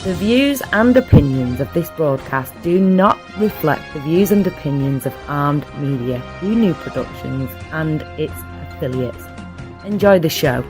The views and opinions of this broadcast do not reflect the views and opinions of Armed Media, New Productions and its affiliates. Enjoy the show.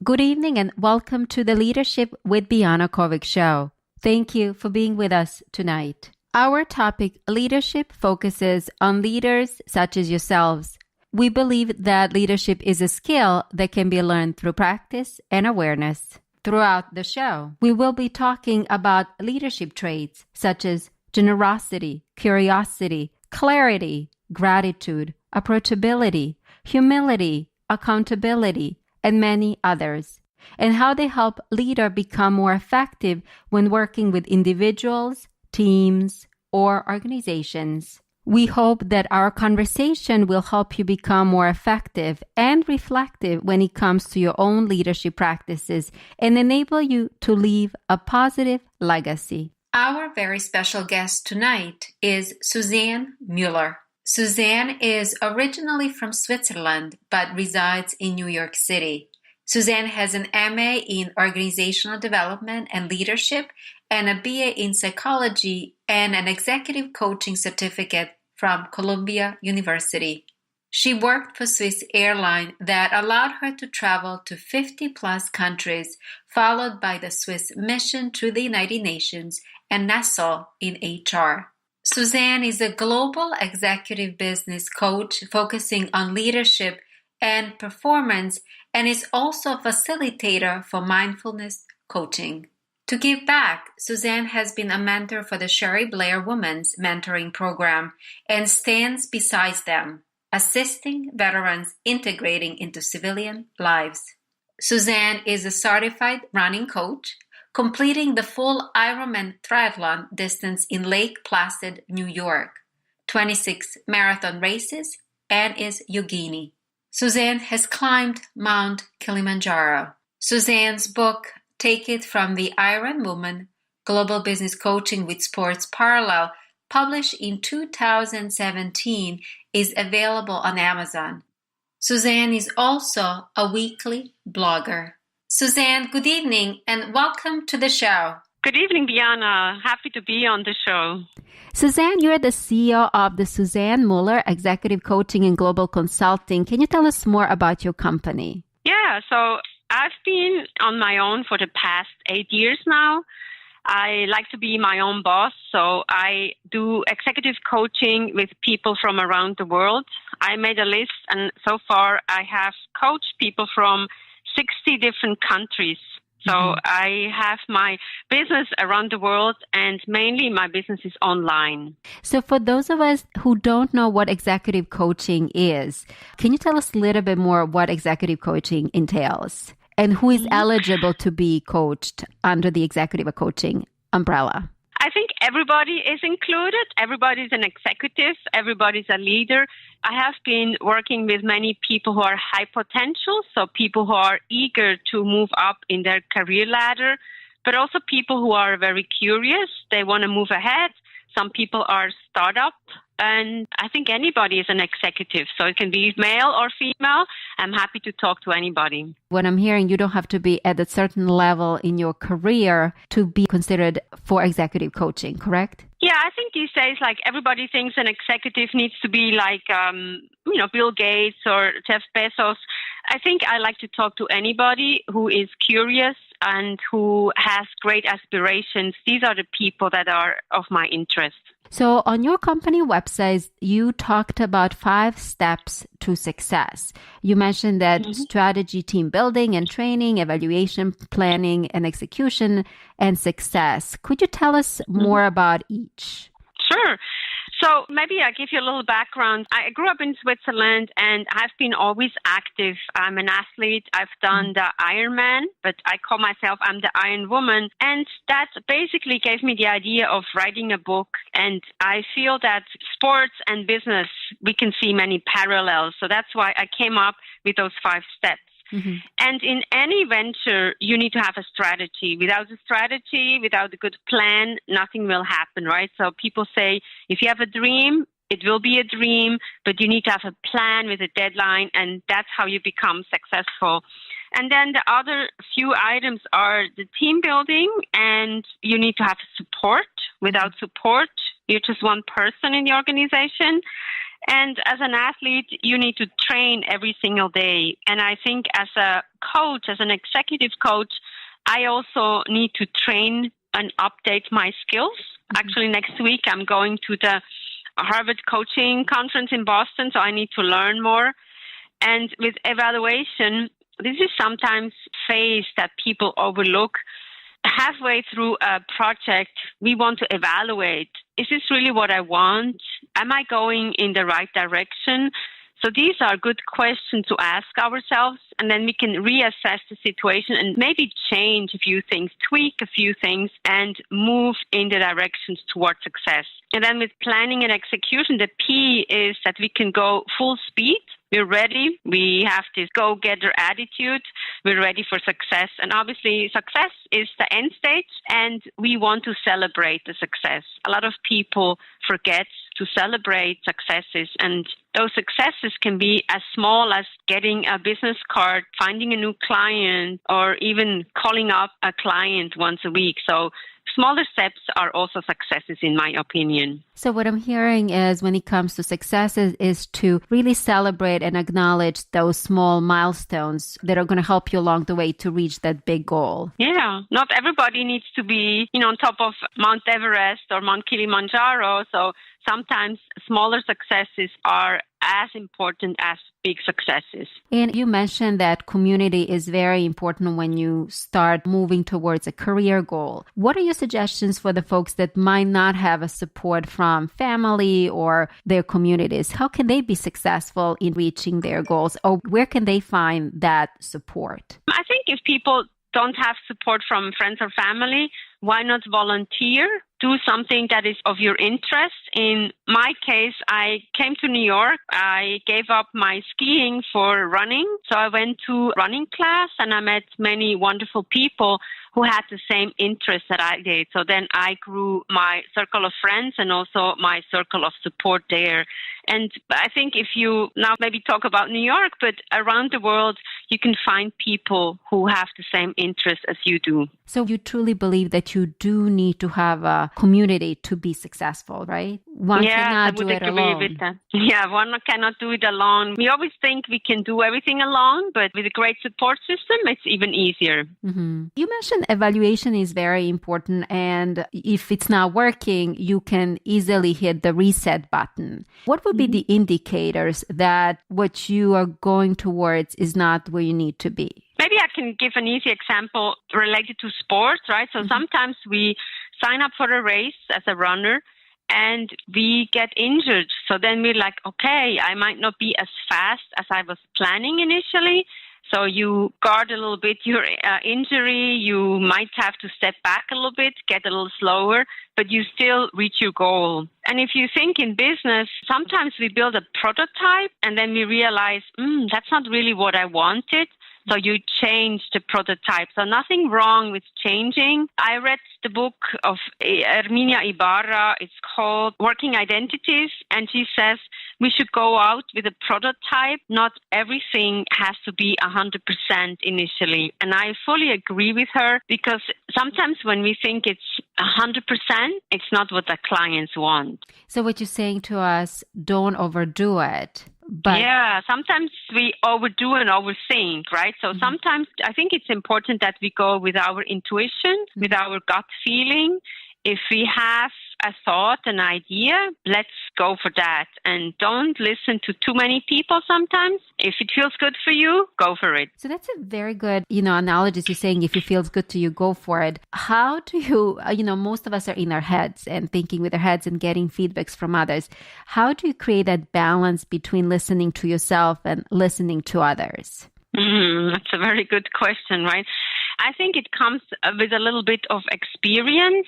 Good evening and welcome to the Leadership with Biana Kovic show. Thank you for being with us tonight. Our topic, leadership, focuses on leaders such as yourselves. We believe that leadership is a skill that can be learned through practice and awareness. Throughout the show, we will be talking about leadership traits such as generosity, curiosity, clarity, gratitude, approachability, humility, accountability, and many others, and how they help leaders become more effective when working with individuals, teams, or organizations. We hope that our conversation will help you become more effective and reflective when it comes to your own leadership practices and enable you to leave a positive legacy. Our very special guest tonight is Susanne Mueller. Susanne is originally from Switzerland but resides in New York City. Susanne has an MA in Organizational Development and Leadership and a BA in Psychology and an Executive Coaching Certificate from Columbia University. She worked for Swiss Airlines that allowed her to travel to 50-plus countries, followed by the Swiss mission to the United Nations and NASA in HR. Susanne is a global executive business coach focusing on leadership and performance and is also a facilitator for mindfulness coaching. To give back, Susanne has been a mentor for the Sherry Blair Women's Mentoring Program and stands beside them, assisting veterans integrating into civilian lives. Susanne is a certified running coach, completing the full Ironman triathlon distance in Lake Placid, New York, 26 marathon races, and is yogini. Susanne has climbed Mount Kilimanjaro. Susanne's book, Take It from the Iron Woman, Global Business Coaching with Sports Parallel, published in 2017, is available on Amazon. Susanne is also a weekly blogger. Susanne, good evening and welcome to the show. Good evening, Biana. Happy to be on the show. Susanne, you're the CEO of the Susanne Mueller Executive Coaching and Global Consulting. Can you tell us more about your company? Yeah, so I've been on my own for the past 8 years now. I like to be my own boss, so I do executive coaching with people from around the world. I made a list, and so far I have coached people from 60 different countries. So I have my business around the world and mainly my business is online. So for those of us who don't know what executive coaching is, can you tell us a little bit more what executive coaching entails and who is eligible to be coached under the executive coaching umbrella? I think everybody is included. Everybody's an executive. Everybody's a leader. I have been working with many people who are high potential, so people who are eager to move up in their career ladder, but also people who are very curious. They want to move ahead. Some people are startup, and I think anybody is an executive. So it can be male or female. I'm happy to talk to anybody. What I'm hearing, you don't have to be at a certain level in your career to be considered for executive coaching, correct? Yeah, I think these days, like everybody thinks an executive needs to be like, Bill Gates or Jeff Bezos. I think I like to talk to anybody who is curious and who has great aspirations. These are the people that are of my interest. So on your company website, you talked about 5 steps to success. You mentioned that strategy, team building and training, evaluation, planning and execution, and success. Could you tell us more about each? Sure. So maybe I give you a little background. I grew up in Switzerland and I've been always active. I'm an athlete. I've done the Ironman, but I call myself I'm the Iron Woman. And that basically gave me the idea of writing a book. And I feel that sports and business, we can see many parallels. So that's why I came up with those 5 steps. Mm-hmm. And in any venture, you need to have a strategy. Without a strategy, without a good plan, nothing will happen, right? So people say, if you have a dream, it will be a dream, but you need to have a plan with a deadline, and that's how you become successful. And then the other few items are the team building, and you need to have support. Without support, you're just one person in the organization. And as an athlete, you need to train every single day. And I think as a coach, as an executive coach, I also need to train and update my skills. Mm-hmm. Actually, next week, I'm going to the Harvard Coaching Conference in Boston, so I need to learn more. And with evaluation, this is sometimes a phase that people overlook. Halfway through a project, we want to evaluate, is this really what I want? Am I going in the right direction? So these are good questions to ask ourselves, and then we can reassess the situation and maybe change a few things, tweak a few things, and move in the directions towards success. And then with planning and execution, the P is that we can go full speed. We're ready. We have this go-getter attitude. We're ready for success. And obviously, success is the end stage, and we want to celebrate the success. A lot of people forget to celebrate successes, and those successes can be as small as getting a business card, finding a new client, or even calling up a client once a week. So smaller steps are also successes, in my opinion. So what I'm hearing is when it comes to successes is to really celebrate and acknowledge those small milestones that are going to help you along the way to reach that big goal. Yeah, not everybody needs to be, on top of Mount Everest or Mount Kilimanjaro. So sometimes smaller successes are as important as big successes. And you mentioned that community is very important when you start moving towards a career goal. What are your suggestions for the folks that might not have a support from family or their communities? How can they be successful in reaching their goals, or where can they find that support? I think if people don't have support from friends or family, why not volunteer? Do something that is of your interest. In my case, I came to New York. I gave up my skiing for running. So I went to running class and I met many wonderful people who had the same interests that I did. So then I grew my circle of friends and also my circle of support there. And I think if you now maybe talk about New York, but around the world, you can find people who have the same interests as you do. So you truly believe that you do need to have a community to be successful, right? One cannot do it alone. With that. Yeah, one cannot do it alone. We always think we can do everything alone, but with a great support system, it's even easier. Mm-hmm. You mentioned evaluation is very important, and if it's not working, you can easily hit the reset button. What would be the indicators that what you are going towards is not where you need to be? Maybe I can give an easy example related to sports, right? So sometimes we sign up for a race as a runner and we get injured. So then we're like, okay, I might not be as fast as I was planning initially. So you guard a little bit your injury. You might have to step back a little bit, get a little slower, but you still reach your goal. And if you think in business, sometimes we build a prototype and then we realize, that's not really what I wanted. So you change the prototype. So nothing wrong with changing. I read the book of Erminia Ibarra. It's called Working Identities. And she says we should go out with a prototype. Not everything has to be 100% initially. And I fully agree with her because sometimes when we think it's 100%, it's not what the clients want. So what you're saying to us, don't overdo it. But yeah, sometimes we overdo and overthink, right? So sometimes I think it's important that we go with our intuition, with our gut feeling. if we have a thought, an idea, let's go for that. And don't listen to too many people sometimes. If it feels good for you, go for it. So that's a very good, analogy. You're saying if it feels good to you, go for it. How do you, most of us are in our heads and thinking with our heads and getting feedbacks from others. How do you create that balance between listening to yourself and listening to others? That's a very good question, right? I think it comes with a little bit of experience.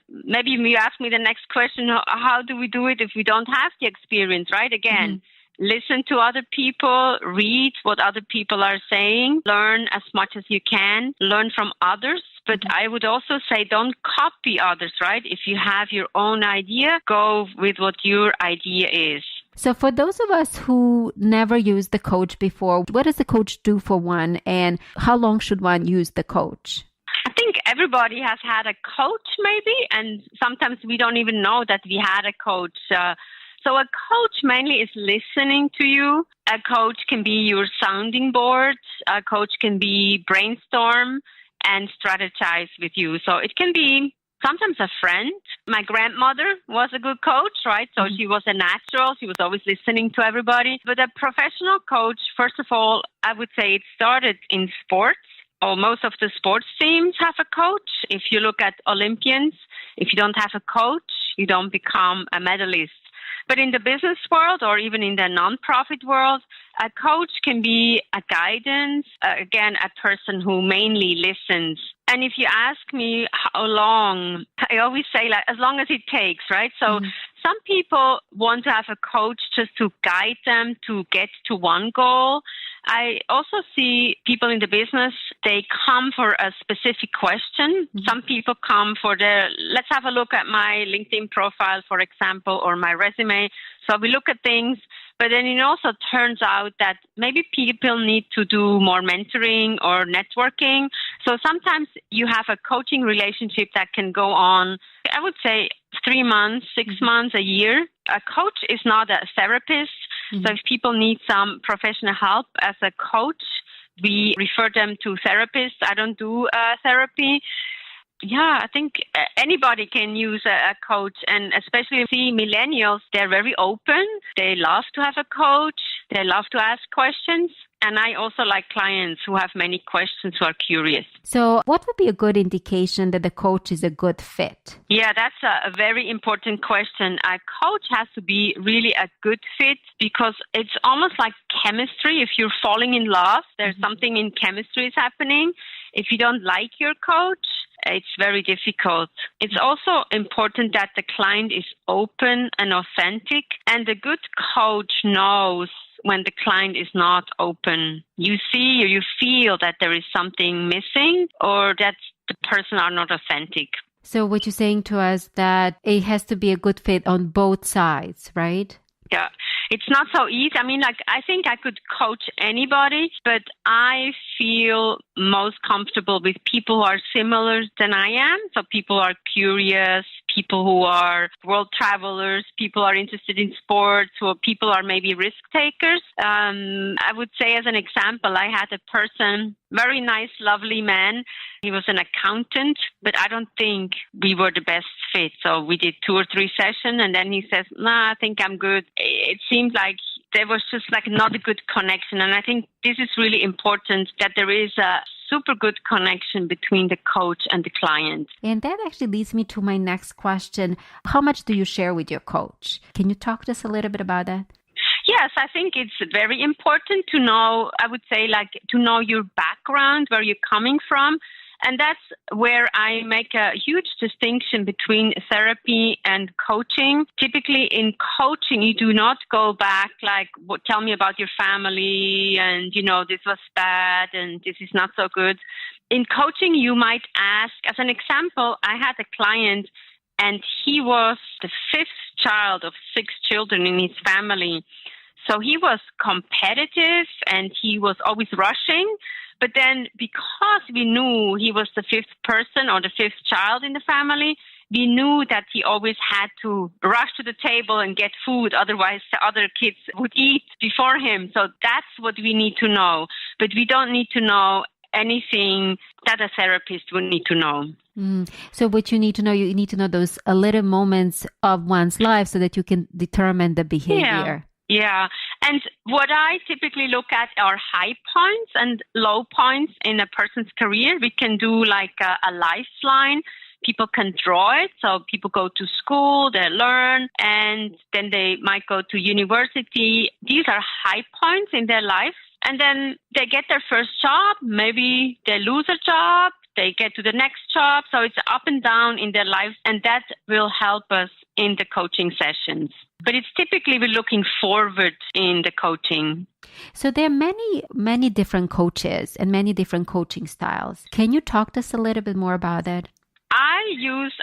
Maybe if you ask me the next question, how do we do it if we don't have the experience, right? Again, listen to other people, read what other people are saying, learn as much as you can, learn from others. But I would also say don't copy others, right? If you have your own idea, go with what your idea is. So for those of us who never used the coach before, what does the coach do for one and how long should one use the coach? I think everybody has had a coach maybe, and sometimes we don't even know that we had a coach. So a coach mainly is listening to you. A coach can be your sounding board. A coach can be brainstorm and strategize with you. So it can be sometimes a friend. My grandmother was a good coach, right? So she was a natural. She was always listening to everybody. But a professional coach, first of all, I would say it started in sports. Or most of the sports teams have a coach. If you look at Olympians, if you don't have a coach, you don't become a medalist. But in the business world or even in the nonprofit world, a coach can be a guidance, again, a person who mainly listens. And if you ask me how long, I always say like as long as it takes, right? So some people want to have a coach just to guide them to get to one goal. I also see people in the business, they come for a specific question. Some people come for let's have a look at my LinkedIn profile, for example, or my resume. So we look at things, but then it also turns out that maybe people need to do more mentoring or networking. So sometimes you have a coaching relationship that can go on, I would say 3 months, 6 months, a year. A coach is not a therapist. So if people need some professional help as a coach, we refer them to therapists. I don't do therapy. Yeah, I think anybody can use a coach, and especially see millennials, they're very open. They love to have a coach. They love to ask questions. And I also like clients who have many questions, who are curious. So what would be a good indication that the coach is a good fit? Yeah, that's a very important question. A coach has to be really a good fit because it's almost like chemistry. If you're falling in love, there's something in chemistry is happening. If you don't like your coach, it's very difficult. It's also important that the client is open and authentic, and a good coach knows when the client is not open. You see or you feel that there is something missing or that the person are not authentic. So what you're saying to us that it has to be a good fit on both sides, right? Yeah, it's not so easy. I mean, I think I could coach anybody, but I feel most comfortable with people who are similar than I am. So people who are curious, people who are world travelers, people who are interested in sports, or people who are maybe risk takers. I would say as an example, I had a person, very nice, lovely man. He was an accountant, but I don't think we were the best fit. So we did 2 or 3 sessions, and then he says, I think I'm good. It seemed like there was just like not a good connection. And I think this is really important, that there is a super good connection between the coach and the client. And that actually leads me to my next question. How much do you share with your coach? Can you talk to us a little bit about that? Yes, I think it's very important to know, I would say, to know your background, where you're coming from. And that's where I make a huge distinction between therapy and coaching. Typically in coaching, you do not go back tell me about your family and, this was bad and this is not so good. In coaching, you might ask, as an example, I had a client and he was the 5th child of 6 children in his family. So he was competitive and he was always rushing. But then because we knew he was the 5th person or the 5th child in the family, we knew that he always had to rush to the table and get food. Otherwise, the other kids would eat before him. So that's what we need to know. But we don't need to know anything that a therapist would need to know. So what you need to know those little moments of one's life so that you can determine the behavior. Yeah. And what I typically look at are high points and low points in a person's career. We can do like a lifeline. People can draw it. So people go to school, they learn, and then they might go to university. These are high points in their life. And then they get their first job. Maybe they lose a job. They get to the next job. So it's up and down in their lives. And that will help us in the coaching sessions. But it's typically we're looking forward in the coaching. So there are many different coaches and many different coaching styles. Can you talk to us a little bit more about that? I use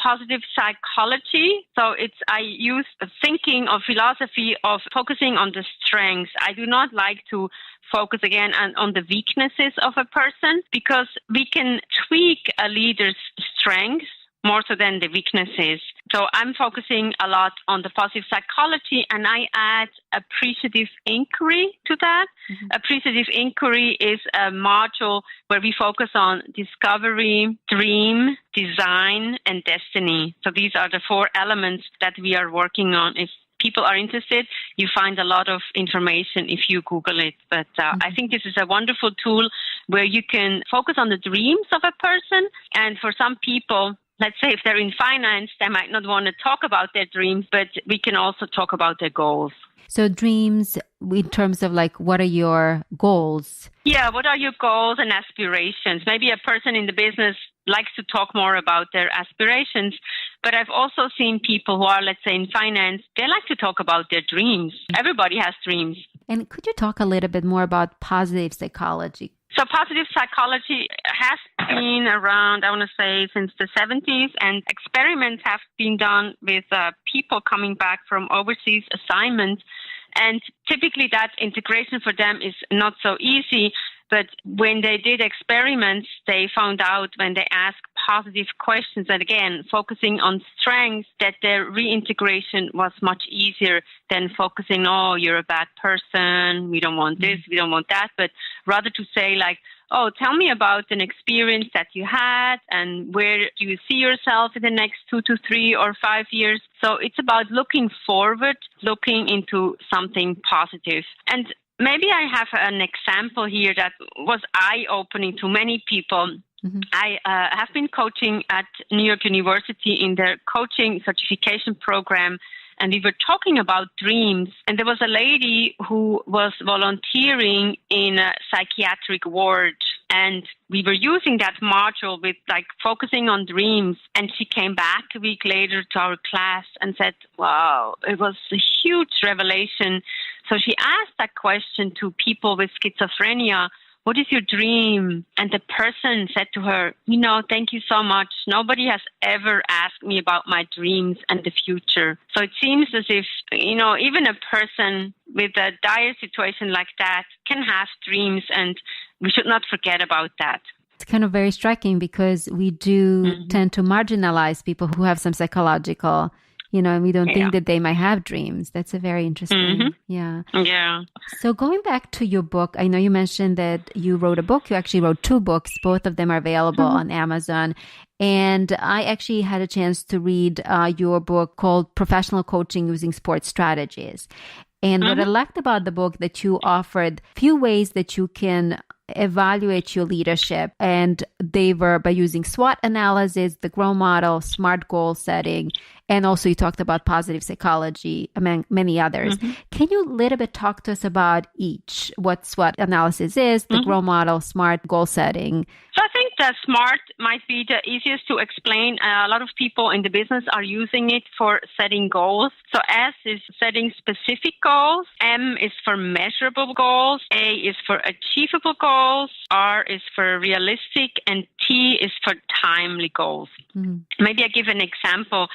positive psychology. So I use a thinking or philosophy of focusing on the strengths. I do not like to focus again on the weaknesses of a person, because we can tweak a leader's strengths more so than the weaknesses. So I'm focusing a lot on the positive psychology, and I add appreciative inquiry to that. Mm-hmm. Appreciative inquiry is a module where we focus on discovery, dream, design, and destiny. So these are the 4 elements that we are working on. If people are interested, you find a lot of information if you Google it. But I think this is a wonderful tool where you can focus on the dreams of a person. And for some people, let's say if they're in finance, they might not want to talk about their dreams, but we can also talk about their goals. So dreams in terms of like, what are your goals? Yeah, what are your goals and aspirations? Maybe a person in the business likes to talk more about their aspirations, but I've also seen people who are, let's say, in finance, they like to talk about their dreams. Everybody has dreams. And could you talk a little bit more about positive psychology? So positive psychology has been around, I want to say, since the 70s, and experiments have been done with people coming back from overseas assignments. And typically that integration for them is not so easy. But when they did experiments, they found out when they asked positive questions, and again, focusing on strengths, that their reintegration was much easier than focusing, oh, you're a bad person, we don't want this, we don't want that, but rather to say like, oh, tell me about an experience that you had and where do you see yourself in the next 2 to 3 or 5 years. So it's about looking forward, looking into something positive. And maybe I have an example here that was eye-opening to many people. Mm-hmm. I have been coaching at New York University in their coaching certification program, and we were talking about dreams. And there was a lady who was volunteering in a psychiatric ward, and we were using that module with like focusing on dreams. And she came back a week later to our class and said, wow, it was a huge revelation. So she asked that question to people with schizophrenia, what is your dream? And the person said to her, thank you so much. Nobody has ever asked me about my dreams and the future. So it seems as if, even a person with a dire situation like that can have dreams, and we should not forget about that. It's kind of very striking because we do tend to marginalize people who have some psychological and we don't think that they might have dreams. That's a very interesting, Yeah. So going back to your book, I know you mentioned that you wrote a book. You actually wrote 2 books. Both of them are available on Amazon. And I actually had a chance to read your book called Professional Coaching Using Sports Strategies. And what I liked about the book, that you offered few ways that you can evaluate your leadership. And they were by using SWOT analysis, the GROW model, SMART goal setting, and also you talked about positive psychology, among many others. Can you a little bit talk to us about each, what SWOT analysis is, the GROW model, SMART goal setting? So I think the SMART might be the easiest to explain. A lot of people in the business are using it for setting goals. So S is setting specific goals, M is for measurable goals, A is for achievable goals, R is for realistic, and T is for timely goals. Maybe I give an example.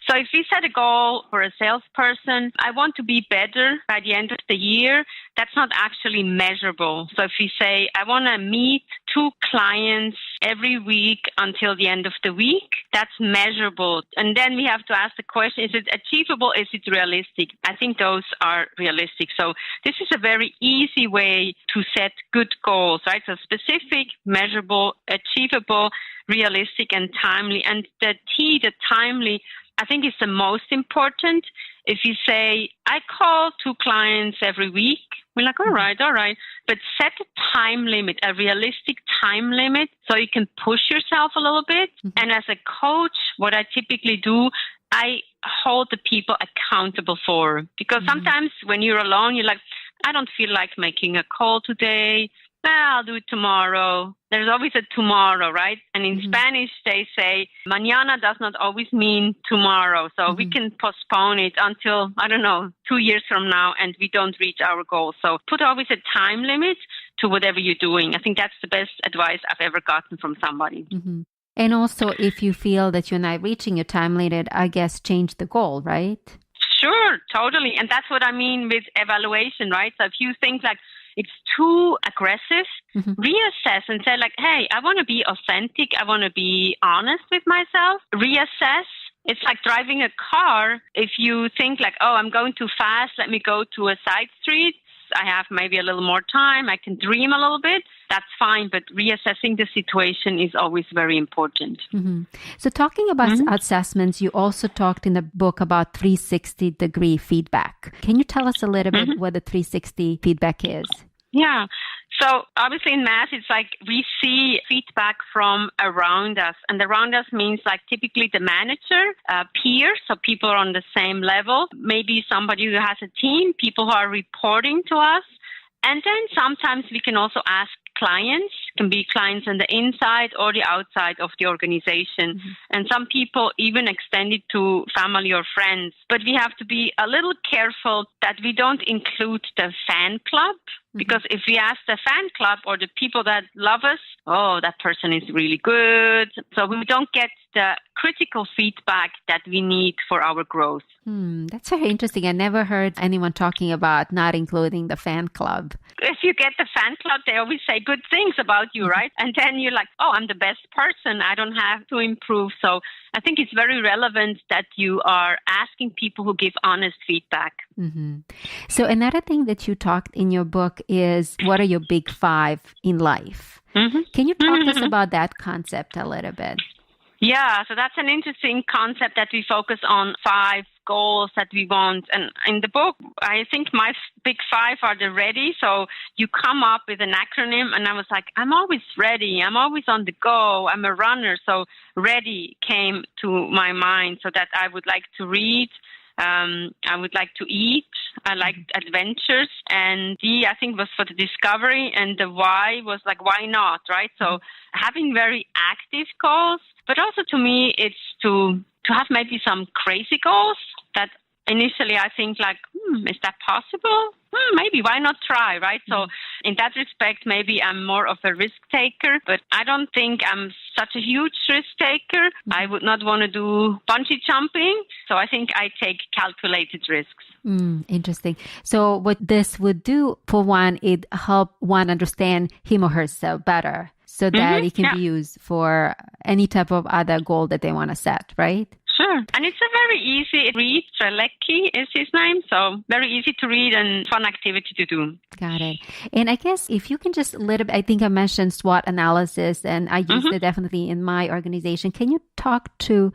So if we set a goal for a salesperson, I want to be better by the end of the year, that's not actually measurable. So if we say, I want to meet 2 clients every week until the end of the week, that's measurable. And then we have to ask the question, is it achievable? Is it realistic? I think those are realistic. So this is a very easy way to set good goals, right? So specific, measurable, achievable, realistic, and timely. And the timely, I think is the most important. If you say, I call 2 clients every week, we're like, all right. But set a time limit, a realistic time limit, so you can push yourself a little bit. Mm-hmm. And as a coach, what I typically do, I hold the people accountable for. Because sometimes when you're alone, you're like, I don't feel like making a call today. I'll do it tomorrow. There's always a tomorrow, right? And in Spanish, they say, mañana does not always mean tomorrow. So we can postpone it until, 2 years from now, and we don't reach our goal. So put always a time limit to whatever you're doing. I think that's the best advice I've ever gotten from somebody. Mm-hmm. And also, if you feel that you're not reaching your time limit, I guess change the goal, right? Sure, totally. And that's what I mean with evaluation, right? So if you think like, it's too aggressive, reassess and say like, hey, I want to be authentic. I want to be honest with myself. Reassess. It's like driving a car. If you think like, oh, I'm going too fast, let me go to a side street. I have maybe a little more time. I can dream a little bit. That's fine. But reassessing the situation is always very important. Mm-hmm. So talking about assessments, you also talked in the book about 360-degree feedback. Can you tell us a little bit what the 360 feedback is? Yeah. So obviously in math, it's like we see feedback from around us. And around us means like typically the manager, peers, so people are on the same level, maybe somebody who has a team, people who are reporting to us. And then sometimes we can also ask clients, can be clients on the inside or the outside of the organization. And some people even extend it to family or friends. But we have to be a little careful that we don't include the fan club. Because if we ask the fan club or the people that love us, oh, that person is really good. So we don't get the critical feedback that we need for our growth. That's very interesting. I never heard anyone talking about not including the fan club. If you get the fan club, they always say good things about you, right? And then you're like, oh, I'm the best person. I don't have to improve. So I think it's very relevant that you are asking people who give honest feedback. So another thing that you talked in your book is, what are your big 5 in life? Can you talk to us about that concept a little bit? Yeah, so that's an interesting concept that we focus on 5 goals that we want. And in the book, I think my big 5 are the ready. So you come up with an acronym, and I was like, I'm always ready. I'm always on the go. I'm a runner. So ready came to my mind, so that I would like to read. I would like to eat. I like adventures. And D, I think, was for the discovery. And the why was like, why not, right? So having very active goals. But also to me, it's to have maybe some crazy goals that initially I think like, is that possible? Maybe, why not try, right? So in that respect, maybe I'm more of a risk taker, but I don't think I'm such a huge risk taker. I would not want to do bungee jumping. So I think I take calculated risks. Interesting. So what this would do, for one, it help one understand him or herself better, so that it can be used for any type of other goal that they want to set, right? Sure. And it's a very easy read. Trelecki is his name. So very easy to read and fun activity to do. Got it. And I guess if you can just a little bit, I think I mentioned SWOT analysis, and I use it definitely in my organization. Can you talk to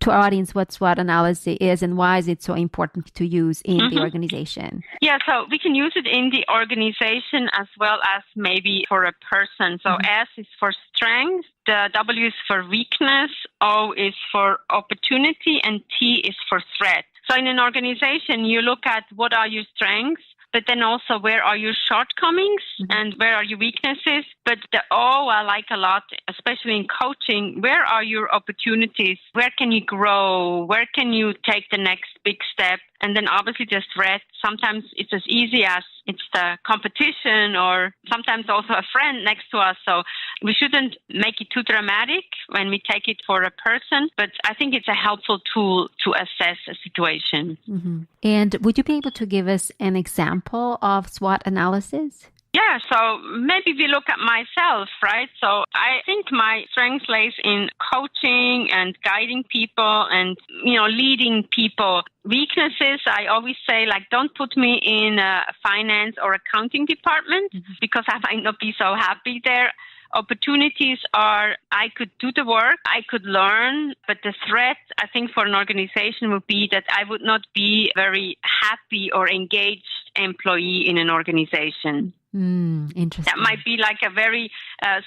our audience what SWOT analysis is, and why is it so important to use in the organization? Yeah, so we can use it in the organization as well as maybe for a person. So S is for strength, the W is for weakness, O is for opportunity, and T is for threat. So in an organization, you look at what are your strengths, but then also where are your shortcomings and where are your weaknesses. But the O I like a lot, especially in coaching. Where are your opportunities? Where can you grow? Where can you take the next big step? And then obviously the threat, sometimes it's as easy as it's the competition or sometimes also a friend next to us. So we shouldn't make it too dramatic when we take it for a person. But I think it's a helpful tool to assess a situation. Mm-hmm. And would you be able to give us an example of SWOT analysis? Yeah, so maybe we look at myself, right? So I think my strength lays in coaching and guiding people and, leading people. Weaknesses, I always say, don't put me in a finance or accounting department because I might not be so happy there. Opportunities are I could do the work, I could learn, but the threat, I think, for an organization would be that I would not be a very happy or engaged employee in an organization. Interesting. That might be like a very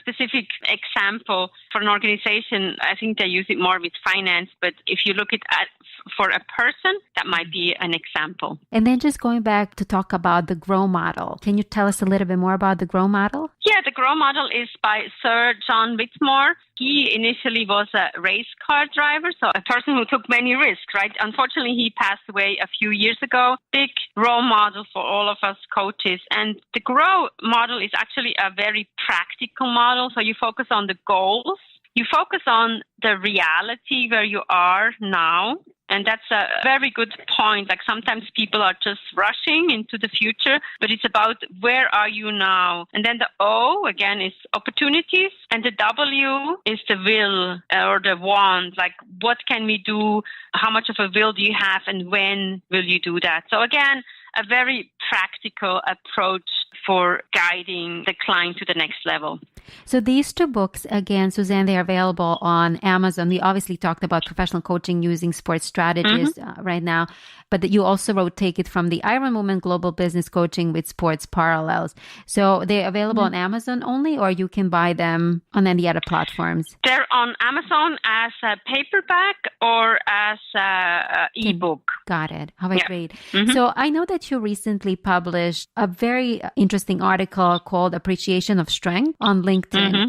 specific example for an organization. I think they use it more with finance, but if you look at for a person, that might be an example. And then just going back to talk about the GROW model. Can you tell us a little bit more about the GROW model? Yeah, the GROW model is by Sir John Whitmore. He initially was a race car driver, so a person who took many risks, right? Unfortunately, he passed away a few years ago. Big role model for all of us coaches. And the GROW model is actually a very practical model. So you focus on the goals. You focus on the reality where you are now. And that's a very good point. Like sometimes people are just rushing into the future, but it's about where are you now? And then the O, again, is opportunities. And the W is the will or the want. Like what can we do? How much of a will do you have? And when will you do that? So again, a very practical approach for guiding the client to the next level. So these two books, again, Susanne, they are available on Amazon. We obviously talked about professional coaching using sports strategists right now, but that you also wrote Take It from the Iron Woman Global Business Coaching with Sports Parallels. So they're available on Amazon only, or you can buy them on any other platforms? They're on Amazon as a paperback or as an ebook. Got it. All right, great. So I know that you recently published a very interesting article called Appreciation of Strength on LinkedIn.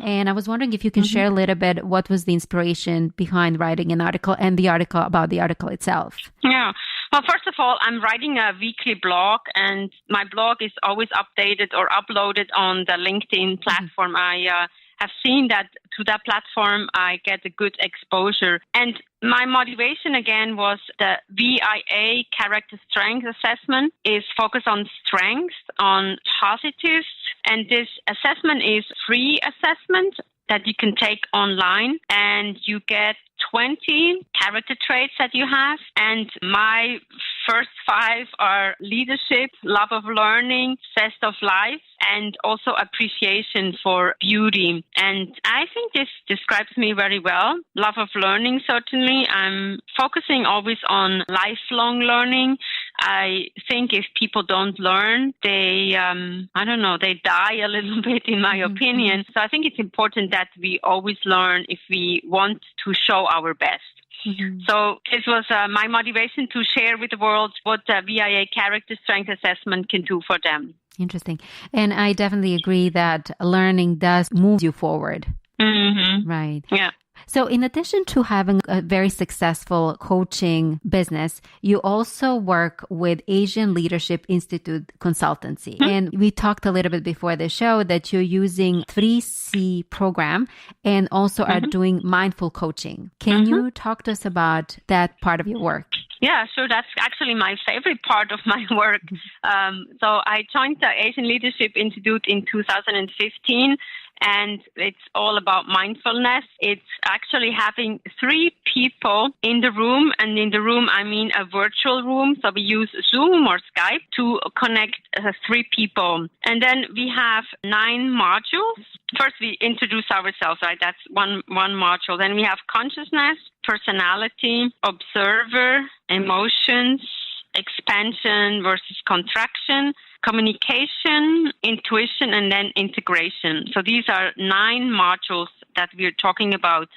And I was wondering if you can share a little bit what was the inspiration behind writing an article and the article about the article itself. Yeah. Well, first of all, I'm writing a weekly blog, and my blog is always updated or uploaded on the LinkedIn platform. I have seen that through that platform, I get a good exposure. And my motivation, again, was the VIA Character Strength Assessment is focused on strengths, on positives. And this assessment is free assessment that you can take online, and you get 20 character traits that you have. And my first 5 are leadership, love of learning, zest of life, and also appreciation for beauty. And I think this describes me very well. Love of learning, certainly. I'm focusing always on lifelong learning. I think if people don't learn, they die a little bit, in my opinion. So I think it's important that we always learn if we want to show our best. So this was my motivation to share with the world what the VIA Character Strength Assessment can do for them. Interesting. And I definitely agree that learning does move you forward. Right. Yeah. So in addition to having a very successful coaching business, you also work with Asian Leadership Institute Consultancy. And we talked a little bit before the show that you're using 3C program and also are doing mindful coaching. Can you talk to us about that part of your work? Yeah, sure. That's actually my favorite part of my work. So I joined the Asian Leadership Institute in 2015. And it's all about mindfulness. It's actually having 3 people in the room. And in the room, I mean a virtual room. So we use Zoom or Skype to connect 3 people. And then we have 9 modules. First, we introduce ourselves, right? That's one module. Then we have consciousness, personality, observer, emotions, expansion versus contraction, communication, intuition, and then integration. So these are 9 modules that we're talking about.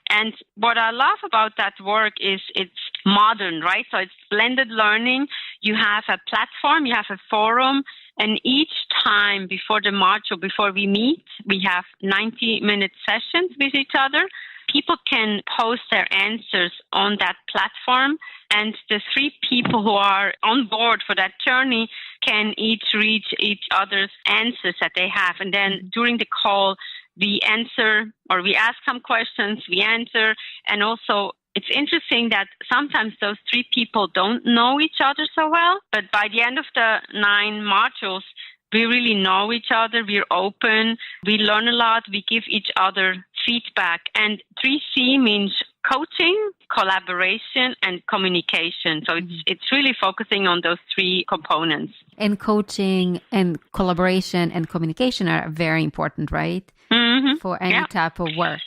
And what I love about that work is it's modern, right? So it's blended learning. You have a platform, you have a forum, and each time before the module, before we meet, we have 90-minute sessions with each other. people can post their answers on that platform, and the 3 people who are on board for that journey can each read each other's answers that they have. And then during the call, we answer, or we ask some questions, we answer. And also, it's interesting that sometimes those 3 people don't know each other so well, but by the end of the 9 modules, we really know each other, we're open, we learn a lot, we give each other feedback. And 3C means coaching, collaboration, and communication. So it's really focusing on those 3 components. And coaching and collaboration and communication are very important, right? For any type of work.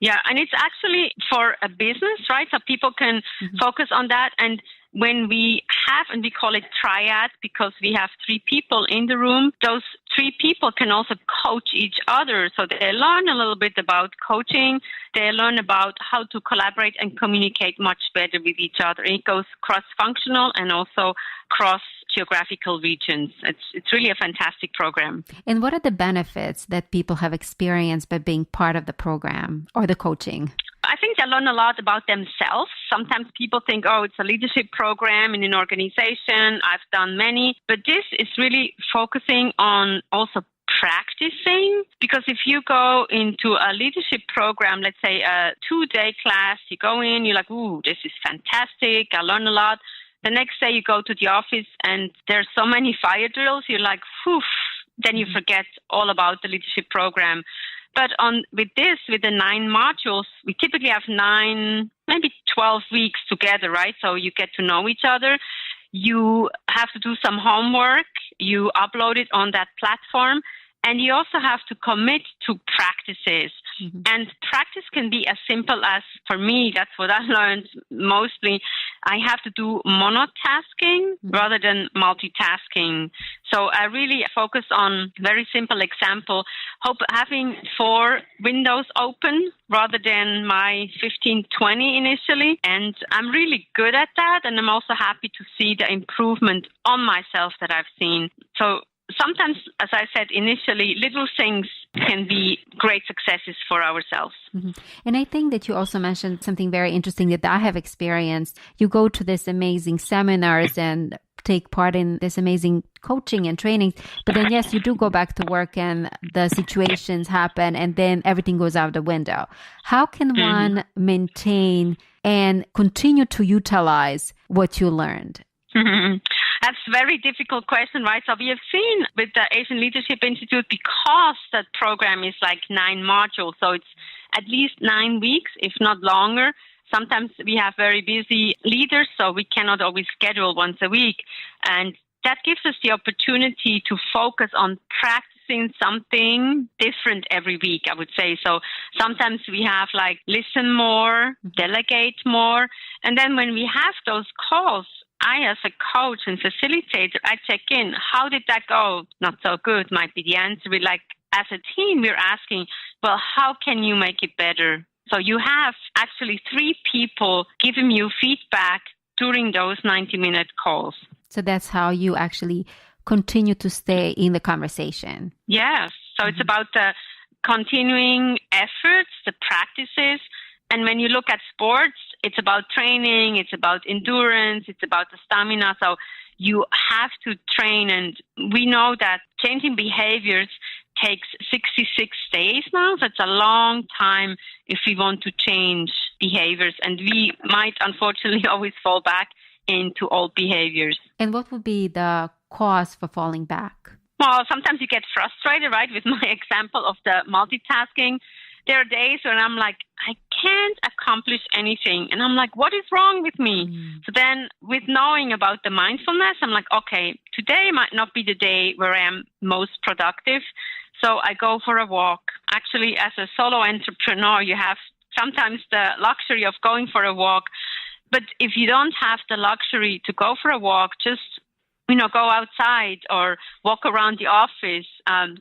Yeah, and it's actually for a business, right? So people can focus on that. And when we have, and we call it triad because we have 3 people in the room, those 3 people can also coach each other. So they learn a little bit about coaching. They learn about how to collaborate and communicate much better with each other. It goes cross-functional and also cross-geographical regions. It's really a fantastic program. And what are the benefits that people have experienced by being part of the program or the coaching? I think they learn a lot about themselves. Sometimes people think, oh, it's a leadership program in an organization. I've done many. But this is really focusing on also practicing. Because if you go into a leadership program, let's say a 2-day class, you go in, you're like, ooh, this is fantastic. I learn a lot. The next day you go to the office and there's so many fire drills. You're like, whew, then you forget all about the leadership program. But with the 9 modules, we typically have 9, maybe 12 weeks together, right? So you get to know each other. You have to do some homework. You upload it on that platform. And you also have to commit to practices. And practice can be as simple as, for me, that's what I learned mostly, I have to do monotasking rather than multitasking. So I really focus on very simple example, having 4 windows open rather than my 15, 20 initially. And I'm really good at that. And I'm also happy to see the improvement on myself that I've seen. So sometimes, as I said initially, little things can be great successes for ourselves. And I think that you also mentioned something very interesting that I have experienced. You go to these amazing seminars and take part in this amazing coaching and training. But then, yes, you do go back to work and the situations happen and then everything goes out the window. How can one maintain and continue to utilize what you learned? That's a very difficult question, right? So we have seen with the Asian Leadership Institute, because that program is like 9 modules, so it's at least 9 weeks, if not longer. Sometimes we have very busy leaders, so we cannot always schedule once a week. And that gives us the opportunity to focus on practicing something different every week, I would say. So sometimes we have like listen more, delegate more. And then when we have those calls, I, as a coach and facilitator, I check in. How did that go? Not so good might be the answer. We as a team, we're asking, well, how can you make it better? So you have actually 3 people giving you feedback during those 90-minute calls. So that's how you actually continue to stay in the conversation. Yes. So it's about the continuing efforts, the practices. And when you look at sports, it's about training, it's about endurance, it's about the stamina. So you have to train. And we know that changing behaviors takes 66 days now. So it's a long time if we want to change behaviors. And we might, unfortunately, always fall back into old behaviors. And what would be the cause for falling back? Well, sometimes you get frustrated, right, with my example of the multitasking. There are days when I'm like, I can't accomplish anything. And I'm like, what is wrong with me? So then with knowing about the mindfulness, I'm like, okay, today might not be the day where I am most productive. So I go for a walk. Actually, as a solo entrepreneur, you have sometimes the luxury of going for a walk. But if you don't have the luxury to go for a walk, just go outside or walk around the office,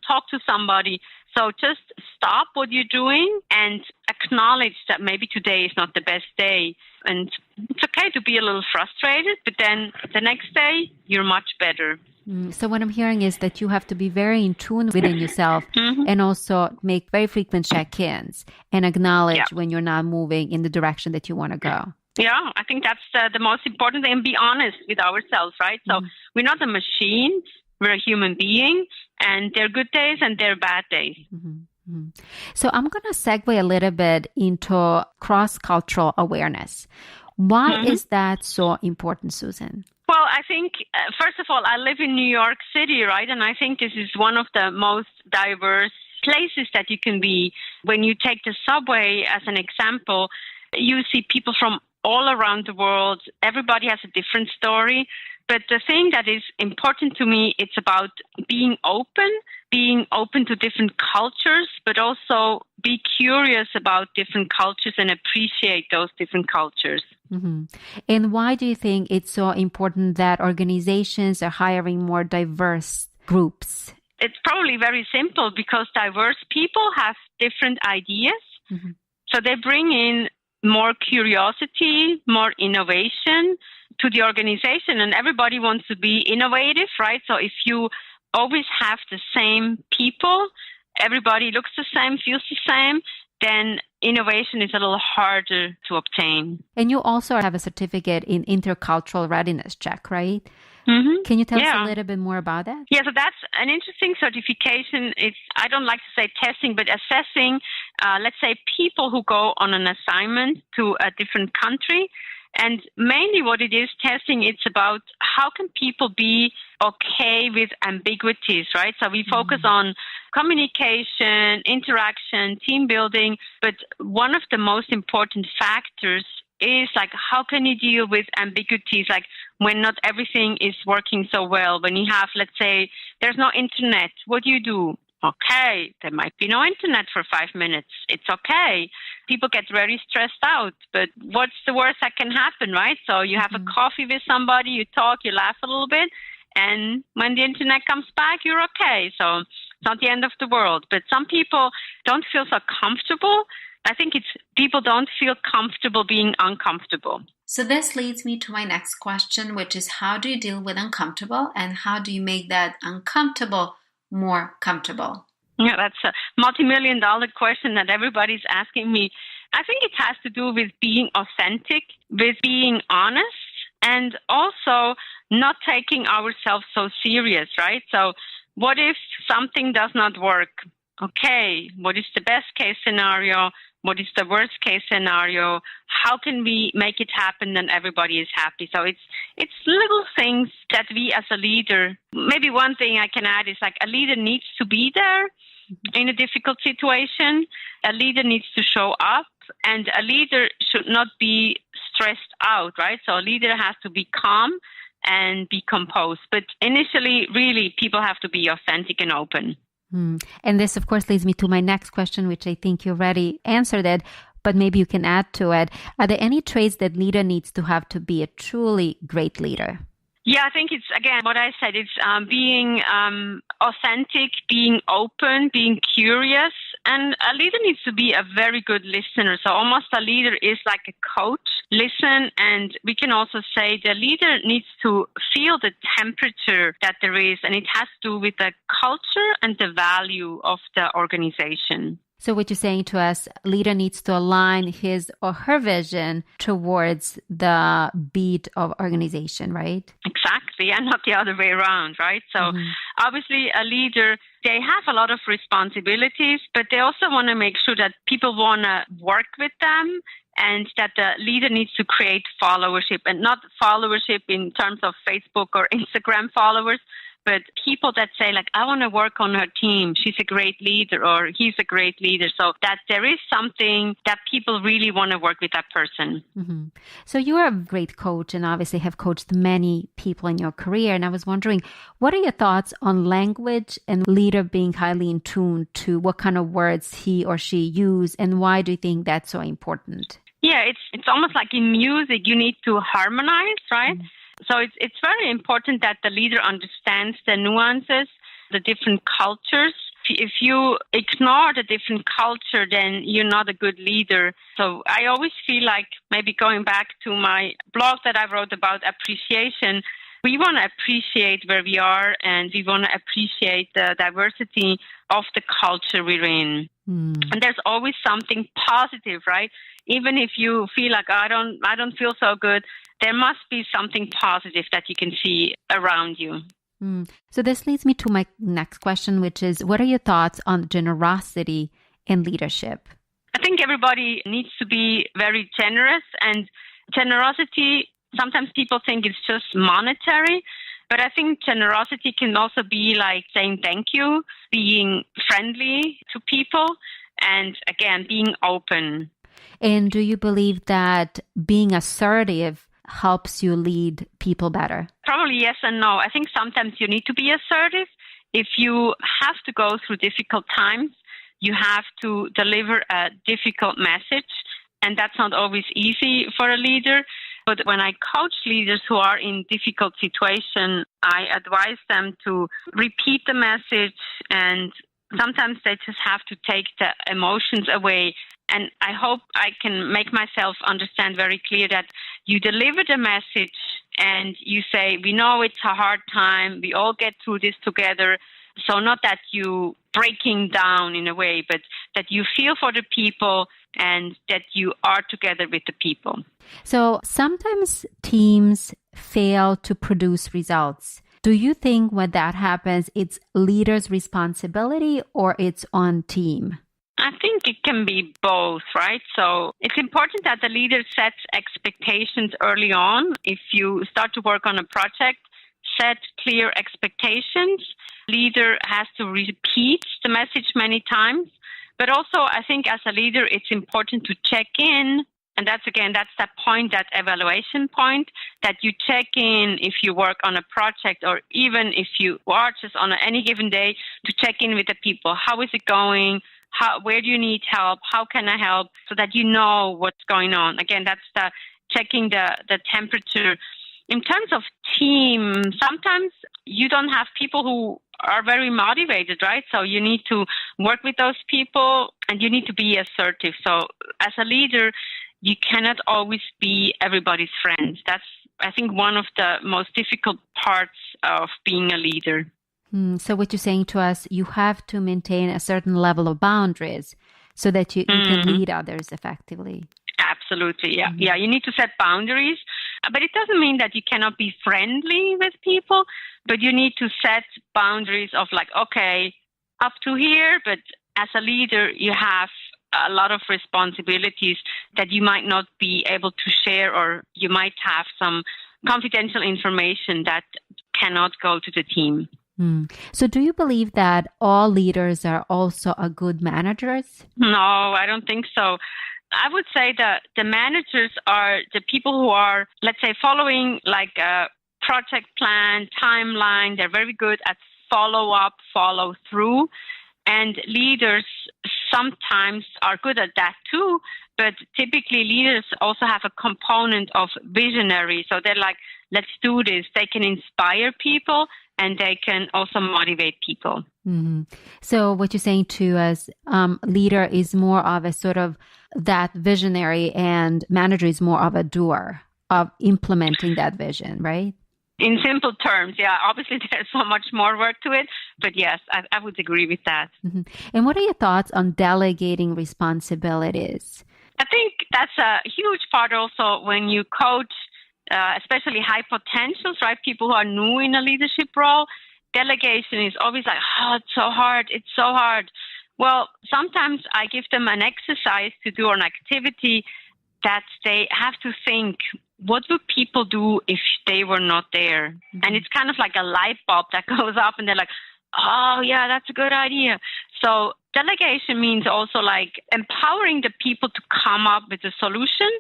talk to somebody. So just stop what you're doing and acknowledge that maybe today is not the best day. And it's okay to be a little frustrated, but then the next day, you're much better. So what I'm hearing is that you have to be very in tune within yourself and also make very frequent check-ins and acknowledge when you're not moving in the direction that you want to go. Yeah, I think that's the most important thing, and be honest with ourselves, right? So we're not a machine, we're a human being, and there are good days and there are bad days. So I'm going to segue a little bit into cross-cultural awareness. Why is that so important, Susan? Well, I think, first of all, I live in New York City, right? And I think this is one of the most diverse places that you can be. When you take the subway as an example, you see people from all around the world. Everybody has a different story. But the thing that is important to me, it's about being open to different cultures, but also be curious about different cultures and appreciate those different cultures. And why do you think it's so important that organizations are hiring more diverse groups? It's probably very simple because diverse people have different ideas. So they bring in more curiosity, more innovation to the organization, and everybody wants to be innovative, right? So if you always have the same people, everybody looks the same, feels the same, then innovation is a little harder to obtain. And you also have a certificate in intercultural readiness check, right? Can you tell us a little bit more about that? Yeah, so that's an interesting certification. It's, I don't like to say testing, but assessing, let's say, people who go on an assignment to a different country. And mainly what it is testing, it's about how can people be okay with ambiguities, right? So we focus on communication, interaction, team building, but one of the most important factors is like, how can you deal with ambiguities, like when not everything is working so well, when you have, let's say, there's no internet, what do? Okay, there might be no internet for 5 minutes. It's okay. People get very stressed out, but what's the worst that can happen, right? So you have a coffee with somebody, you talk, you laugh a little bit, and when the internet comes back, you're okay. So it's not the end of the world. But some people don't feel so comfortable. I think it's people don't feel comfortable being uncomfortable. So this leads me to my next question, which is how do you deal with uncomfortable and how do you make that uncomfortable more comfortable? Yeah, that's a multi-million-dollar question that everybody's asking me. I think it has to do with being authentic, with being honest, and also not taking ourselves so serious, right? So what if something does not work? Okay, what is the best case scenario? What is the worst case scenario? How can we make it happen and everybody is happy? So it's little things that we as a leader, maybe one thing I can add is like a leader needs to be there in a difficult situation. A leader needs to show up and a leader should not be stressed out, right? So a leader has to be calm and be composed. But initially, really, people have to be authentic and open. And this, of course, leads me to my next question, which I think you already answered it, but maybe you can add to it. Are there any traits that leader needs to have to be a truly great leader? Yeah, I think it's, again, what I said, it's being authentic, being open, being curious. And a leader needs to be a very good listener. So almost a leader is like a coach. Listen, and we can also say the leader needs to feel the temperature that there is, and it has to do with the culture and the value of the organization. So what you're saying to us, leader needs to align his or her vision towards the beat of organization, right? Exactly, and not the other way around, right? So obviously a leader, they have a lot of responsibilities, but they also want to make sure that people want to work with them and that the leader needs to create followership, and not followership in terms of Facebook or Instagram followers, but people that say, like, I want to work on her team. She's a great leader or he's a great leader. So that there is something that people really want to work with that person. So you're a great coach and obviously have coached many people in your career. And I was wondering, what are your thoughts on language and leader being highly in tune to what kind of words he or she use? And why do you think that's so important? Yeah, it's almost like in music, you need to harmonize, right? So it's very important that the leader understands the nuances, the different cultures, If you ignore the different culture, then you're not a good leader. So I always feel like, maybe going back to my blog that I wrote about appreciation, we want to appreciate where we are, and we want to appreciate the diversity of the culture we're in. And there's always something positive, right? Even if you feel like, I don't feel so good, there must be something positive that you can see around you. So this leads me to my next question, which is, what are your thoughts on generosity in leadership? I think everybody needs to be very generous, and generosity, sometimes people think it's just monetary, but I think generosity can also be like saying thank you, being friendly to people, and again, being open. And do you believe that being assertive helps you lead people better? Probably yes and no. I think sometimes you need to be assertive. If you have to go through difficult times, you have to deliver a difficult message, and that's not always easy for a leader. But when I coach leaders who are in difficult situations, I advise them to repeat the message, and sometimes they just have to take the emotions away. And I hope I can make myself understand very clear that you deliver the message and you say, we know it's a hard time, we all get through this together. So not that you breaking down in a way, but that you feel for the people and that you are together with the people. So sometimes teams fail to produce results. Do you think when that happens, it's leaders' responsibility or it's on team? I think it can be both, right? So it's important that the leader sets expectations early on. If you start to work on a project, set clear expectations. Leader has to repeat the message many times. But also, I think as a leader, it's important to check in. And that's that point, that evaluation point, that you check in if you work on a project, or even if you are just on any given day, to check in with the people. How is it going? Where do you need help? How can I help? So that you know what's going on. Again, that's the checking the temperature. In terms of team, sometimes you don't have people who are very motivated, right? So you need to work with those people, and you need to be assertive. So as a leader, you cannot always be everybody's friend. That's, I think, one of the most difficult parts of being a leader. So what you're saying to us, you have to maintain a certain level of boundaries so that you can lead others effectively. Absolutely, yeah. Yeah, you need to set boundaries. But it doesn't mean that you cannot be friendly with people, but you need to set boundaries of like, okay, up to here, but as a leader, you have a lot of responsibilities that you might not be able to share, or you might have some confidential information that cannot go to the team. So do you believe that all leaders are also good managers? No, I don't think so. I would say that the managers are the people who are, let's say, following like a project plan, timeline. They're very good at follow-up, follow-through. And leaders sometimes are good at that too, but typically leaders also have a component of visionary. So they're like, let's do this. They can inspire people, and they can also motivate people. So what you're saying to us, leader is more of a sort of that visionary, and manager is more of a doer of implementing that vision, right? In simple terms, yeah. Obviously, there's so much more work to it, but yes, I would agree with that. And what are your thoughts on delegating responsibilities? I think that's a huge part also when you coach, especially high potentials, right? People who are new in a leadership role. Delegation is always like, oh, it's so hard. It's so hard. Well, sometimes I give them an exercise to do, or an activity that they have to think, what would people do if they were not there? And it's kind of like a light bulb that goes up, and they're like, oh, yeah, that's a good idea. So delegation means also like empowering the people to come up with a solution,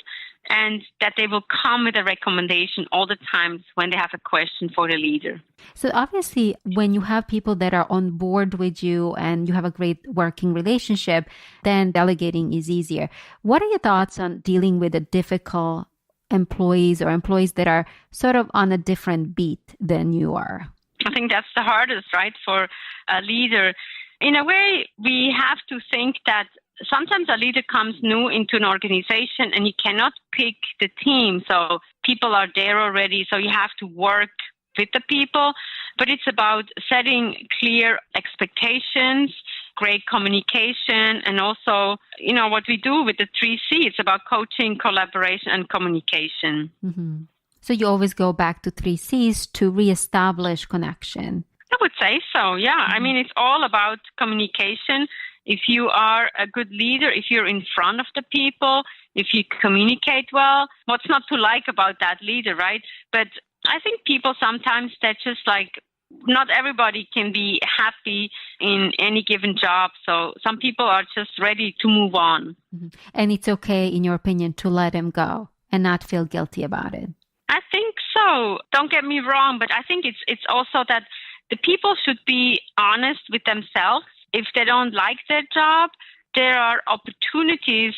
and that they will come with a recommendation all the times when they have a question for the leader. So obviously, when you have people that are on board with you and you have a great working relationship, then delegating is easier. What are your thoughts on dealing with the difficult employees, or employees that are sort of on a different beat than you are? I think that's the hardest, right, for a leader. in a way, we have to think that sometimes a leader comes new into an organization and you cannot pick the team. So people are there already, so you have to work with the people. But it's about setting clear expectations, great communication, and also, what we do with the 3C, it's about coaching, collaboration, and communication. Mm-hmm. So you always go back to 3Cs to reestablish connection. I would say so, yeah. Mm-hmm. I mean, it's all about communication. If you are a good leader, if you're in front of the people, if you communicate well, what's not to like about that leader, right? But I think people sometimes, they're just like, not everybody can be happy in any given job. So some people are just ready to move on. Mm-hmm. And it's okay, in your opinion, to let them go and not feel guilty about it. I think so. Don't get me wrong, but I think it's also that the people should be honest with themselves. If they don't like their job, there are opportunities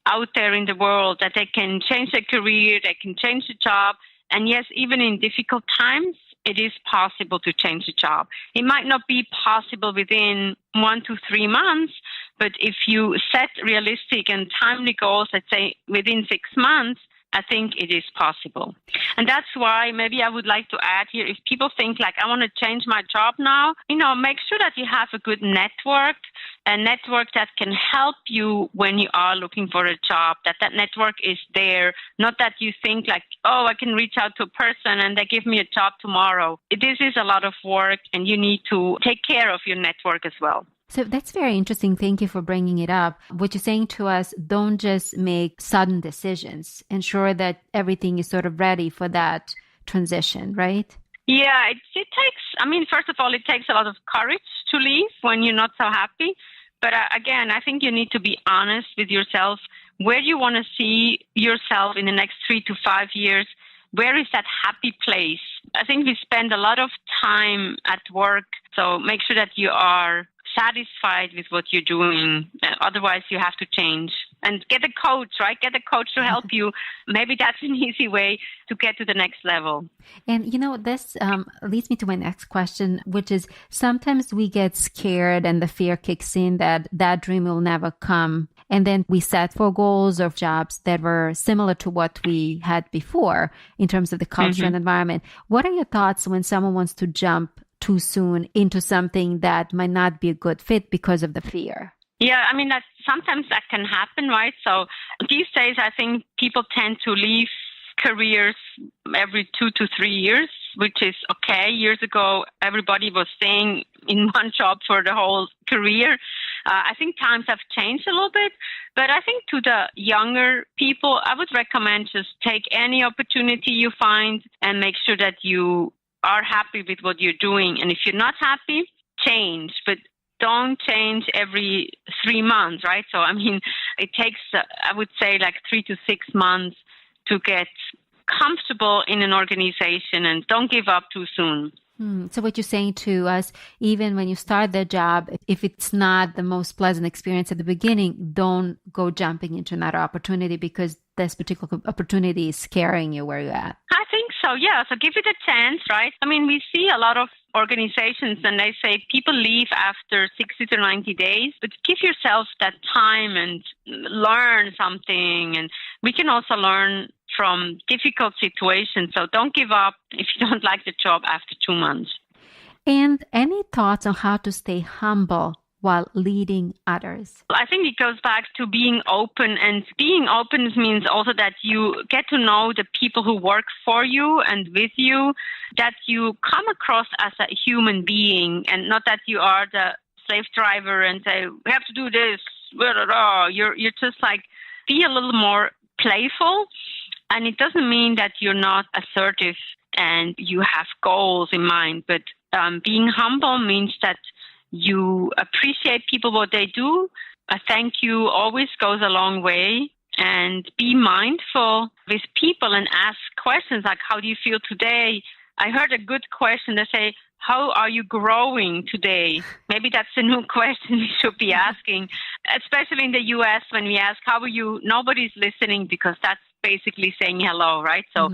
out there in the world that they can change their career, they can change the job. And yes, even in difficult times, it is possible to change the job. It might not be possible within 1 to 3 months, but if you set realistic and timely goals, let's say within 6 months, I think it is possible. And that's why maybe I would like to add here, if people think like, I want to change my job now, make sure that you have a good network, a network that can help you when you are looking for a job, that network is there, not that you think like, oh, I can reach out to a person and they give me a job tomorrow. This is a lot of work and you need to take care of your network as well. So that's very interesting. Thank you for bringing it up. What you're saying to us, don't just make sudden decisions. Ensure that everything is sort of ready for that transition, right? Yeah, it takes, first of all, it takes a lot of courage to leave when you're not so happy. But again, I think you need to be honest with yourself. Where you want to see yourself in the next 3 to 5 years? Where is that happy place? I think we spend a lot of time at work. So make sure that you are satisfied with what you're doing. Otherwise, you have to change. And get a coach, right? Get a coach to help you. Maybe that's an easy way to get to the next level. And, this leads me to my next question, which is sometimes we get scared and the fear kicks in that dream will never come. And then we set for goals of jobs that were similar to what we had before in terms of the culture and environment. What are your thoughts when someone wants to jump too soon into something that might not be a good fit because of the fear? Yeah, sometimes that can happen, right? So these days, I think people tend to leave careers every 2 to 3 years, which is okay. Years ago, everybody was staying in one job for the whole career. I think times have changed a little bit, but I think to the younger people, I would recommend just take any opportunity you find and make sure that you are happy with what you're doing. And if you're not happy, change, but don't change every 3 months, right? So, it takes, I would say, like 3 to 6 months to get comfortable in an organization, and don't give up too soon. So what you're saying to us, even when you start the job, if it's not the most pleasant experience at the beginning, don't go jumping into another opportunity because this particular opportunity is scaring you where you're at. I think so, yeah. So give it a chance, right? We see a lot of organizations and they say people leave after 60 to 90 days, but give yourself that time and learn something. And we can also learn from difficult situations. So don't give up if you don't like the job after 2 months. And any thoughts on how to stay humble while leading others? I think it goes back to being open, and being open means also that you get to know the people who work for you and with you, that you come across as a human being and not that you are the slave driver and say, we have to do this. You're just like, be a little more playful. And it doesn't mean that you're not assertive and you have goals in mind, but being humble means that you appreciate people, what they do. A thank you always goes a long way. And be mindful with people and ask questions like, how do you feel today? I heard a good question. They say, how are you growing today? Maybe that's a new question we should be asking, especially in the U.S. when we ask, how are you? Nobody's listening because that's basically saying hello, right? So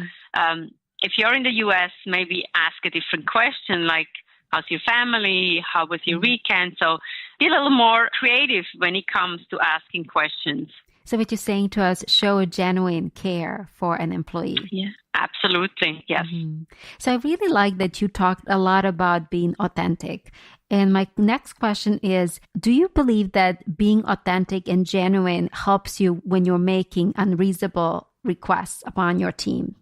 if you're in the U.S., maybe ask a different question like, how's your family? How was your weekend? So be a little more creative when it comes to asking questions. So what you're saying to us, show a genuine care for an employee. Yeah, absolutely. Yes. So I really like that you talked a lot about being authentic. And my next question is, do you believe that being authentic and genuine helps you when you're making unreasonable requests upon your team?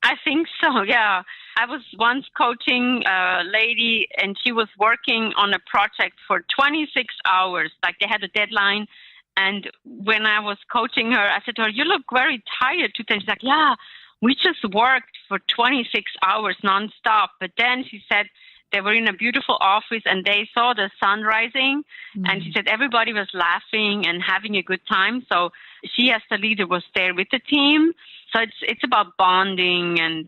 I think so, yeah. I was once coaching a lady, and she was working on a project for 26 hours. Like, they had a deadline. And when I was coaching her, I said to her, "You look very tired today." She's like, "Yeah, we just worked for 26 hours nonstop." But then she said they were in a beautiful office and they saw the sun rising. And she said everybody was laughing and having a good time. So she, as the leader, was there with the team. So it's about bonding and,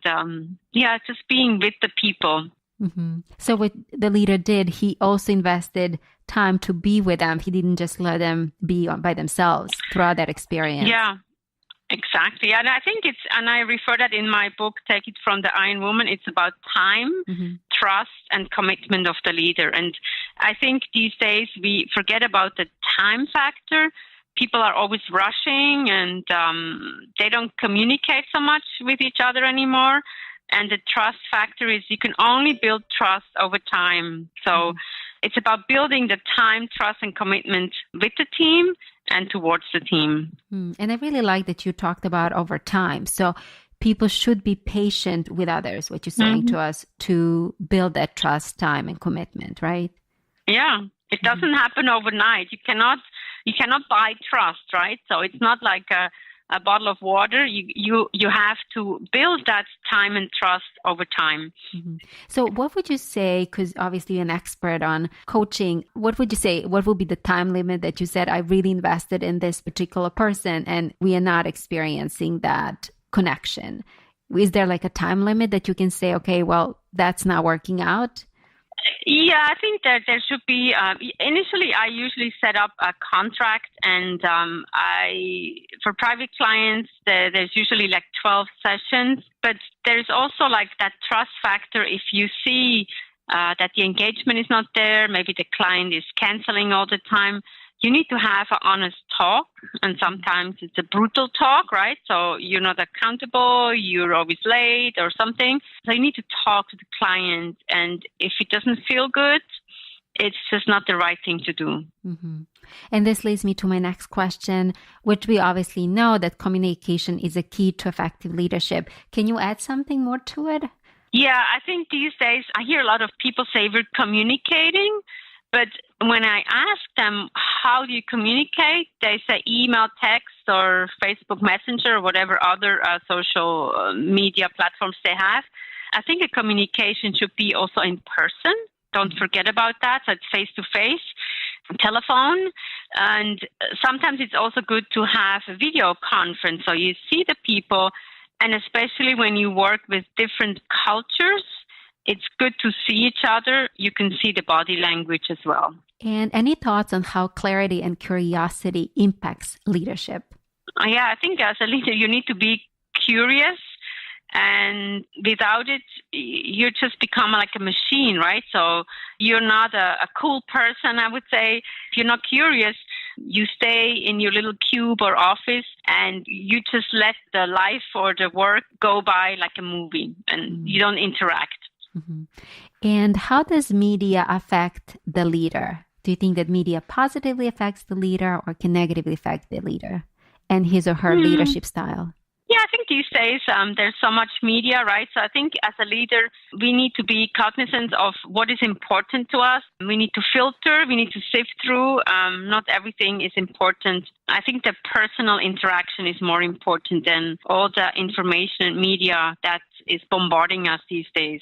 just being with the people. So what the leader did, he also invested time to be with them. He didn't just let them be by themselves throughout that experience. Yeah, exactly. And I think and I refer that in my book, Take It from the Iron Woman. It's about time, trust, and commitment of the leader. And I think these days we forget about the time factor. People are always rushing and they don't communicate so much with each other anymore. And the trust factor is you can only build trust over time. So it's about building the time, trust, and commitment with the team and towards the team. And I really like that you talked about over time. So people should be patient with others, what you're saying to us, to build that trust, time, and commitment, right? Yeah, it doesn't happen overnight. You cannot buy trust, right? So it's not like a bottle of water. You have to build that time and trust over time. So what would you say, because obviously you're an expert on coaching, what would you say, what would be the time limit that you said, I really invested in this particular person and we are not experiencing that connection? Is there like a time limit that you can say, okay, well, that's not working out? Yeah, I think that there should be, initially I usually set up a contract, and for private clients, there's usually like 12 sessions, but there's also like that trust factor. If you see that the engagement is not there, maybe the client is canceling all the time, you need to have an honest talk, and sometimes it's a brutal talk, right? So you're not accountable, you're always late or something. So you need to talk to the client, and if it doesn't feel good, it's just not the right thing to do. And this leads me to my next question, which we obviously know that communication is a key to effective leadership. Can you add something more to it? Yeah, I think these days I hear a lot of people say we're communicating, but when I ask them, how do you communicate? They say email, text, or Facebook Messenger, or whatever other social media platforms they have. I think a communication should be also in person. Don't forget about that. So it's face-to-face, telephone. And sometimes it's also good to have a video conference. So you see the people, and especially when you work with different cultures, it's good to see each other. You can see the body language as well. And any thoughts on how clarity and curiosity impacts leadership? Yeah, I think as a leader, you need to be curious. And without it, you just become like a machine, right? So you're not a cool person, I would say. If you're not curious, you stay in your little cube or office and you just let the life or the work go by like a movie and you don't interact. And how does media affect the leader? Do you think that media positively affects the leader or can negatively affect the leader and his or her leadership style? Yeah, I think these days there's so much media, right? So I think as a leader, we need to be cognizant of what is important to us. We need to filter, we need to sift through. Not everything is important. I think the personal interaction is more important than all the information and media that is bombarding us these days.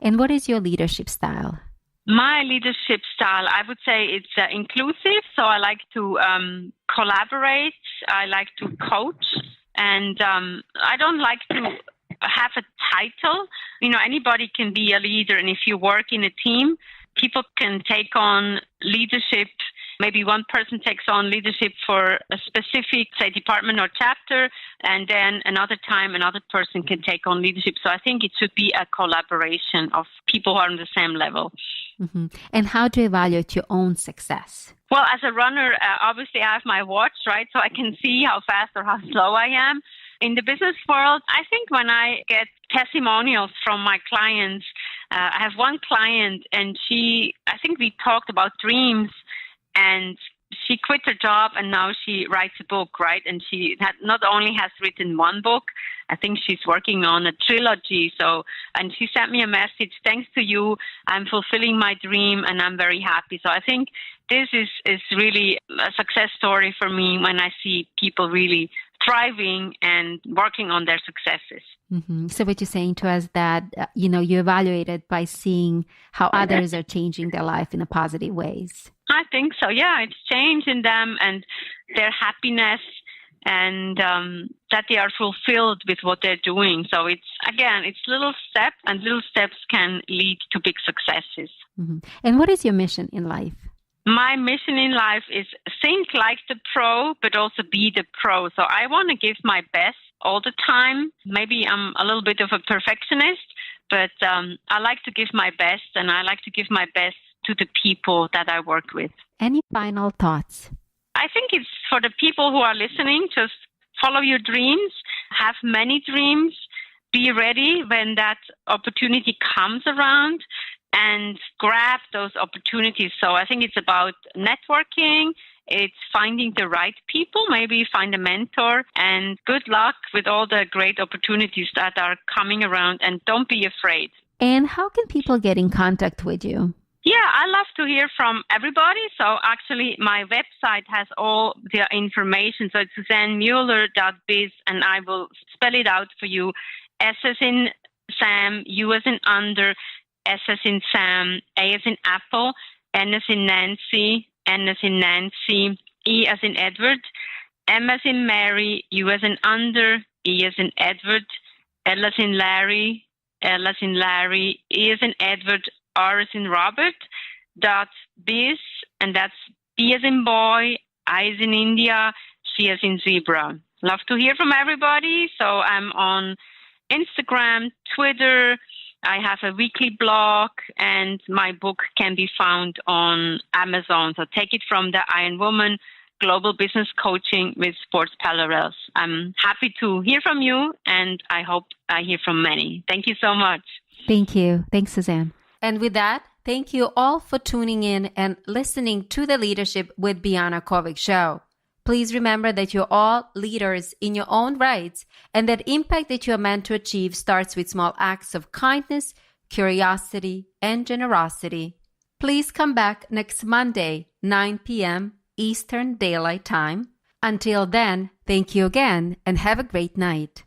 And what is your leadership style? My leadership style, I would say it's inclusive. So I like to collaborate. I like to coach. And I don't like to have a title. You know, anybody can be a leader. And if you work in a team, people can take on leadership. Maybe one person takes on leadership for a specific, say, department or chapter, and then another time another person can take on leadership. So I think it should be a collaboration of people who are on the same level. Mm-hmm. And how do you evaluate your own success? Well, as a runner, obviously I have my watch, right? So I can see how fast or how slow I am. In the business world, I think when I get testimonials from my clients, I have one client and I think we talked about dreams, and she quit her job and now she writes a book, right? And she not only has written one book, I think she's working on a trilogy. And she sent me a message, thanks to you, I'm fulfilling my dream and I'm very happy. So I think this is really a success story for me when I see people really thriving and working on their successes. Mm-hmm. So what you're saying to us that, you evaluate it by seeing how others are changing their life in a positive ways. I think so. Yeah, it's changing them and their happiness and that they are fulfilled with what they're doing. So it's little steps, and little steps can lead to big successes. Mm-hmm. And what is your mission in life? My mission in life is think like the pro, but also be the pro. So I want to give my best all the time. Maybe I'm a little bit of a perfectionist, but I like to give my best, and I like to give my best to the people that I work with. Any final thoughts? I think it's for the people who are listening, just follow your dreams, have many dreams, be ready when that opportunity comes around, and grab those opportunities. So I think it's about networking. It's finding the right people, maybe find a mentor, and good luck with all the great opportunities that are coming around, and don't be afraid. And how can people get in contact with you? Yeah, I love to hear from everybody. So actually my website has all the information. So it's SusanneMueller.biz, and I will spell it out for you. S as in Sam, U as in under, S as in Sam, A as in Apple, N as in Nancy, N as in Nancy, E as in Edward, M as in Mary, U as in under, E as in Edward, L as in Larry, L as in Larry, E as in Edward, R as in Robert, .biz, and that's B as in boy, I as in India, C as in zebra. Love to hear from everybody. So I'm on Instagram, Twitter. I have a weekly blog, and my book can be found on Amazon. So take it from the Iron Woman, Global Business Coaching with Sports Parallels. I'm happy to hear from you, and I hope I hear from many. Thank you so much. Thank you. Thanks, Susanne. And with that, thank you all for tuning in and listening to the Leadership with Biana Kovic show. Please remember that you're all leaders in your own rights, and that impact that you are meant to achieve starts with small acts of kindness, curiosity, and generosity. Please come back next Monday, 9 p.m. Eastern Daylight Time. Until then, thank you again and have a great night.